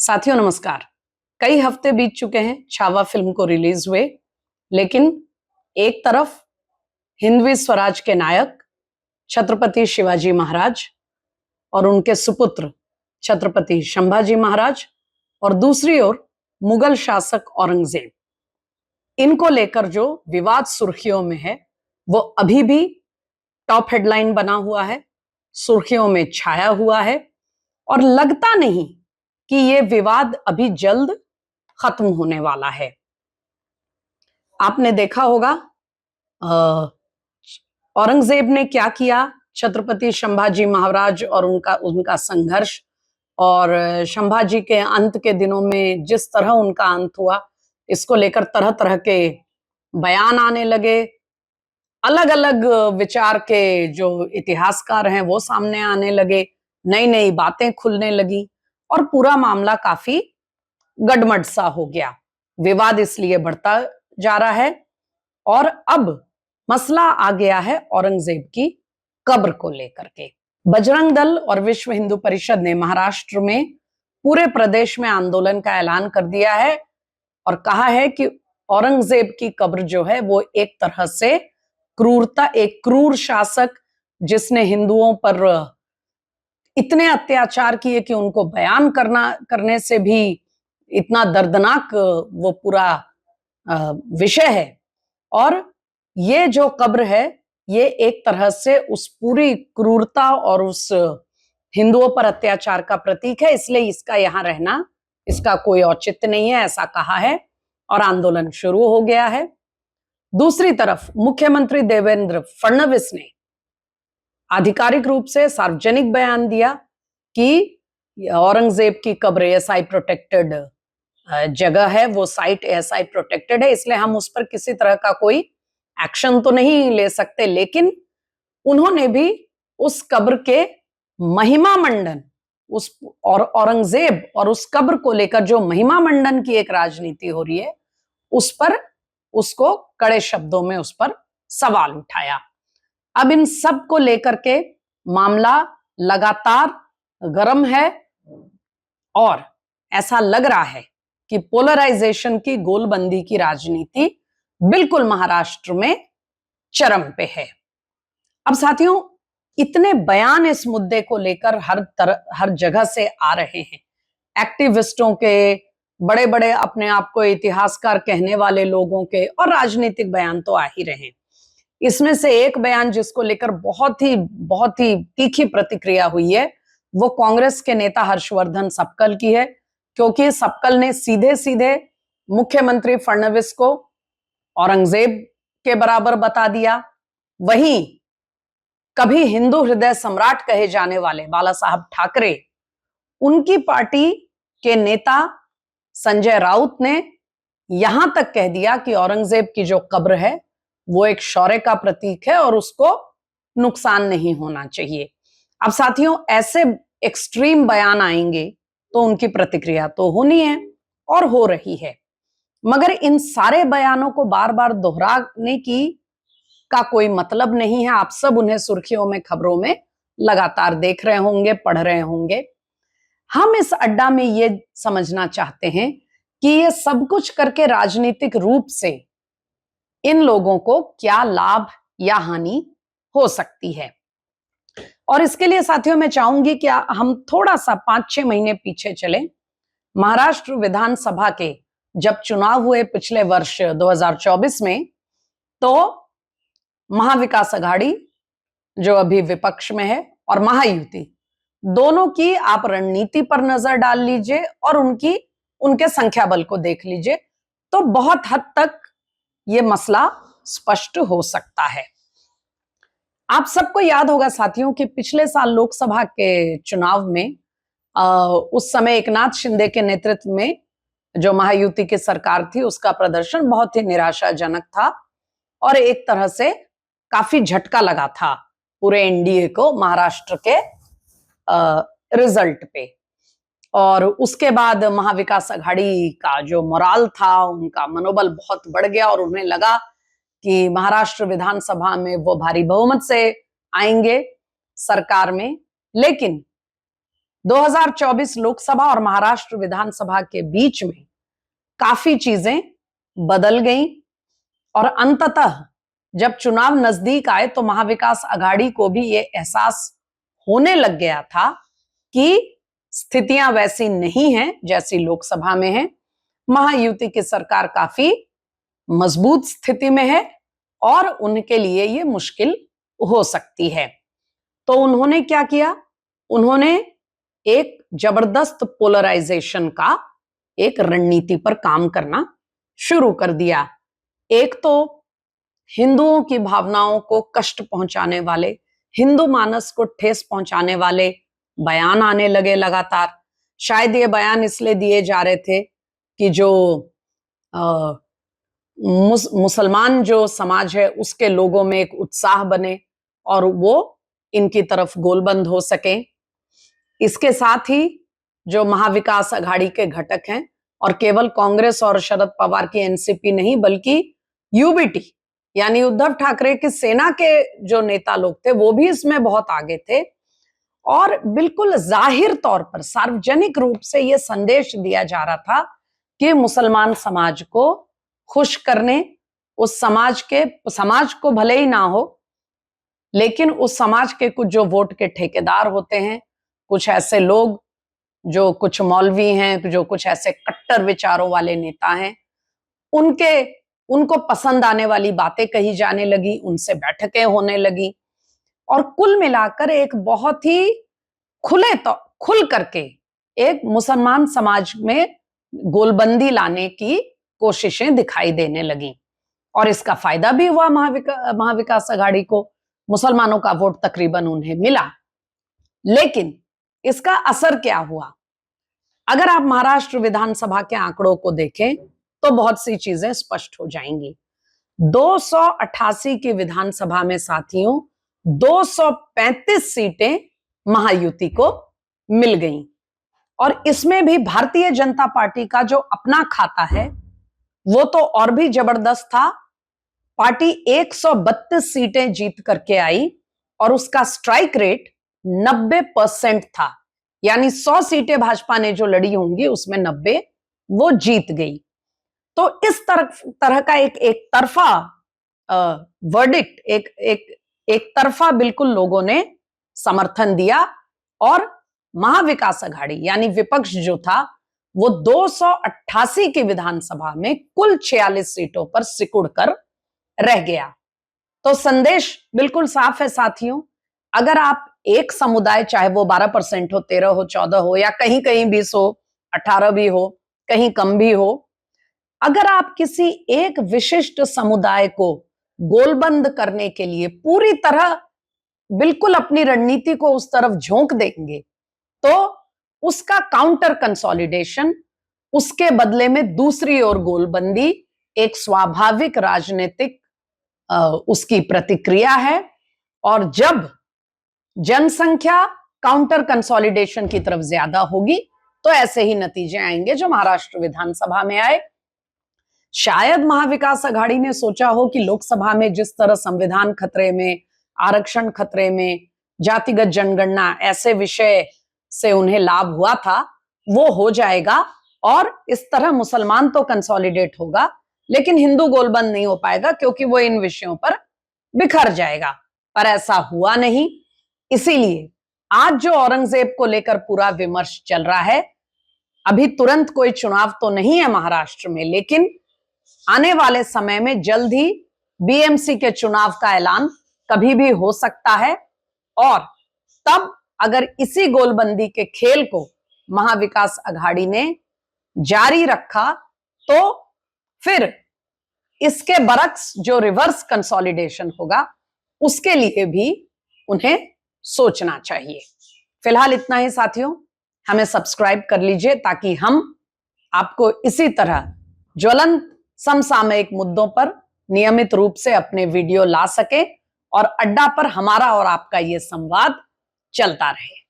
साथियों नमस्कार। कई हफ्ते बीत चुके हैं छावा फिल्म को रिलीज हुए, लेकिन एक तरफ हिंदवी स्वराज के नायक छत्रपति शिवाजी महाराज और उनके सुपुत्र छत्रपति संभाजी महाराज और दूसरी ओर मुगल शासक औरंगजेब, इनको लेकर जो विवाद सुर्खियों में है वो अभी भी टॉप हेडलाइन बना हुआ है, सुर्खियों में छाया हुआ है और लगता नहीं कि ये विवाद अभी जल्द खत्म होने वाला है। आपने देखा होगा औरंगजेब ने क्या किया, छत्रपति संभाजी महाराज और उनका संघर्ष, और संभाजी के अंत के दिनों में जिस तरह उनका अंत हुआ, इसको लेकर तरह तरह के बयान आने लगे। अलग अलग विचार के जो इतिहासकार हैं वो सामने आने लगे, नई नई बातें खुलने लगी और पूरा मामला काफी गड़मड़ सा हो गया। विवाद इसलिए बढ़ता जा रहा है और अब मसला आ गया है औरंगजेब की कब्र को लेकर के। बजरंग दल और विश्व हिंदू परिषद ने महाराष्ट्र में पूरे प्रदेश में आंदोलन का ऐलान कर दिया है और कहा है कि औरंगजेब की कब्र जो है वो एक तरह से क्रूरता, एक क्रूर शासक जिसने हिंदुओं पर इतने अत्याचार किए कि उनको बयान करने से भी इतना दर्दनाक वो पूरा विषय है। और ये जो कब्र है ये एक तरह से उस पूरी क्रूरता और उस हिंदुओं पर अत्याचार का प्रतीक है, इसलिए इसका यहाँ रहना, इसका कोई औचित्य नहीं है, ऐसा कहा है और आंदोलन शुरू हो गया है। दूसरी तरफ मुख्यमंत्री देवेंद्र फडणवीस ने आधिकारिक रूप से सार्वजनिक बयान दिया कि औरंगजेब की कब्र एएसआई प्रोटेक्टेड जगह है, वो साइट एएसआई प्रोटेक्टेड है, इसलिए हम उस पर किसी तरह का कोई एक्शन तो नहीं ले सकते। लेकिन उन्होंने भी उस कब्र के महिमा मंडन, उस और औरंगजेब और उस कब्र को लेकर जो महिमा मंडन की एक राजनीति हो रही है उस पर, उसको कड़े शब्दों में उस पर सवाल उठाया। अब इन सब को लेकर के मामला लगातार गर्म है और ऐसा लग रहा है कि पोलराइजेशन की, गोलबंदी की राजनीति बिल्कुल महाराष्ट्र में चरम पे है। अब साथियों, इतने बयान इस मुद्दे को लेकर हर जगह से आ रहे हैं। एक्टिविस्टों के, बड़े बड़े अपने आप को इतिहासकार कहने वाले लोगों के, और राजनीतिक बयान तो आ ही रहे हैं। इसमें से एक बयान जिसको लेकर बहुत ही तीखी प्रतिक्रिया हुई है वो कांग्रेस के नेता हर्षवर्धन सपकल की है, क्योंकि सपकल ने सीधे सीधे मुख्यमंत्री फडणवीस को औरंगजेब के बराबर बता दिया। वहीं कभी हिंदू हृदय सम्राट कहे जाने वाले बाला साहब ठाकरे, उनकी पार्टी के नेता संजय राउत ने यहां तक कह दिया कि औरंगजेब की जो कब्र है वो एक शौर्य का प्रतीक है और उसको नुकसान नहीं होना चाहिए। अब साथियों, ऐसे एक्सट्रीम बयान आएंगे तो उनकी प्रतिक्रिया तो होनी है और हो रही है, मगर इन सारे बयानों को बार बार दोहराने का कोई मतलब नहीं है। आप सब उन्हें सुर्खियों में, खबरों में लगातार देख रहे होंगे, पढ़ रहे होंगे। हम इस अड्डा में ये समझना चाहते हैं कि ये सब कुछ करके राजनीतिक रूप से इन लोगों को क्या लाभ या हानि हो सकती है। और इसके लिए साथियों मैं चाहूंगी कि हम थोड़ा सा 5-6 महीने पीछे चले। महाराष्ट्र विधानसभा के जब चुनाव हुए पिछले वर्ष 2024 में, तो महाविकास आघाड़ी जो अभी विपक्ष में है और महायुति, दोनों की आप रणनीति पर नजर डाल लीजिए और उनके संख्या बल को देख लीजिए तो बहुत हद तक ये मसला स्पष्ट हो सकता है। आप सबको याद होगा साथियों कि पिछले साल लोकसभा के चुनाव में उस समय एकनाथ शिंदे के नेतृत्व में जो महायुति की सरकार थी उसका प्रदर्शन बहुत ही निराशाजनक था और एक तरह से काफी झटका लगा था पूरे एनडीए को महाराष्ट्र के रिजल्ट पे। और उसके बाद महाविकास आघाड़ी का जो मोराल था, उनका मनोबल बहुत बढ़ गया और उन्हें लगा कि महाराष्ट्र विधानसभा में वो भारी बहुमत से आएंगे सरकार में। लेकिन 2024 लोकसभा और महाराष्ट्र विधानसभा के बीच में काफी चीजें बदल गईं और अंततः जब चुनाव नजदीक आए तो महाविकास आघाड़ी को भी ये एहसास होने लग गया था कि स्थितियां वैसी नहीं हैं जैसी लोकसभा में है। महायुति की सरकार काफी मजबूत स्थिति में है और उनके लिए ये मुश्किल हो सकती है। तो उन्होंने क्या किया? उन्होंने एक जबरदस्त पोलराइजेशन का एक रणनीति पर काम करना शुरू कर दिया। एक तो हिंदुओं की भावनाओं को कष्ट पहुंचाने वाले, हिंदू मानस को ठेस पहुंचाने वाले बयान आने लगे लगातार। शायद ये बयान इसलिए दिए जा रहे थे कि जो मुसलमान जो समाज है उसके लोगों में एक उत्साह बने और वो इनकी तरफ गोलबंद हो सके। इसके साथ ही जो महाविकास आघाड़ी के घटक हैं और केवल कांग्रेस और शरद पवार की एनसीपी नहीं बल्कि यूबीटी यानी उद्धव ठाकरे की सेना के जो नेता लोग थे वो भी इसमें बहुत आगे थे और बिल्कुल जाहिर तौर पर सार्वजनिक रूप से यह संदेश दिया जा रहा था कि मुसलमान समाज को खुश करने, उस समाज को भले ही ना हो लेकिन उस समाज के कुछ जो वोट के ठेकेदार होते हैं, कुछ ऐसे लोग जो कुछ मौलवी हैं, जो कुछ ऐसे कट्टर विचारों वाले नेता हैं, उनको पसंद आने वाली बातें कही जाने लगी, उनसे बैठकें होने लगी और कुल मिलाकर एक बहुत ही खुल करके एक मुसलमान समाज में गोलबंदी लाने की कोशिशें दिखाई देने लगी और इसका फायदा भी हुआ महाविकास आघाड़ी को। मुसलमानों का वोट तकरीबन उन्हें मिला, लेकिन इसका असर क्या हुआ? अगर आप महाराष्ट्र विधानसभा के आंकड़ों को देखें तो बहुत सी चीजें स्पष्ट हो जाएंगी। 288 की विधानसभा में साथियों 235 सीटें महायुति को मिल गईं और इसमें भी भारतीय जनता पार्टी का जो अपना खाता है वो तो और भी जबरदस्त था। पार्टी 132 सीटें जीत करके आई और उसका स्ट्राइक रेट 90% था, यानी 100 सीटें भाजपा ने जो लड़ी होंगी उसमें 90 वो जीत गई। तो इस तरह का एक तरफा वर्डिक्ट, एक तरफा बिल्कुल लोगों ने समर्थन दिया और महाविकास आघाड़ी यानी विपक्ष जो था वो 288 की विधानसभा में कुल 46 सीटों पर सिकुड़ कर रह गया। तो संदेश बिल्कुल साफ है साथियों, अगर आप एक समुदाय, चाहे वो 12% हो, 13 हो, 14 हो या कहीं कहीं 20 हो, 18 भी हो, कहीं कम भी हो, अगर आप किसी एक विशिष्ट समुदाय को गोलबंद करने के लिए पूरी तरह बिल्कुल अपनी रणनीति को उस तरफ झोंक देंगे तो उसका काउंटर कंसोलिडेशन, उसके बदले में दूसरी ओर गोलबंदी एक स्वाभाविक राजनीतिक उसकी प्रतिक्रिया है। और जब जनसंख्या काउंटर कंसोलिडेशन की तरफ ज्यादा होगी तो ऐसे ही नतीजे आएंगे जो महाराष्ट्र विधानसभा में आए। शायद महाविकास आघाड़ी ने सोचा हो कि लोकसभा में जिस तरह संविधान खतरे में, आरक्षण खतरे में, जातिगत जनगणना, ऐसे विषय से उन्हें लाभ हुआ था वो हो जाएगा और इस तरह मुसलमान तो कंसोलिडेट होगा लेकिन हिंदू गोलबंद नहीं हो पाएगा क्योंकि वो इन विषयों पर बिखर जाएगा। पर ऐसा हुआ नहीं। इसीलिए आज जो औरंगजेब को लेकर पूरा विमर्श चल रहा है, अभी तुरंत कोई चुनाव तो नहीं है महाराष्ट्र में, लेकिन आने वाले समय में जल्द ही बीएमसी के चुनाव का ऐलान कभी भी हो सकता है और तब अगर इसी गोलबंदी के खेल को महाविकास आघाड़ी ने जारी रखा तो फिर इसके बरक्स जो रिवर्स कंसोलिडेशन होगा उसके लिए भी उन्हें सोचना चाहिए। फिलहाल इतना ही साथियों, हमें सब्सक्राइब कर लीजिए ताकि हम आपको इसी तरह ज्वलंत समसामयिक मुद्दों पर नियमित रूप से अपने वीडियो ला सके और अड्डा पर हमारा और आपका ये संवाद चलता रहे।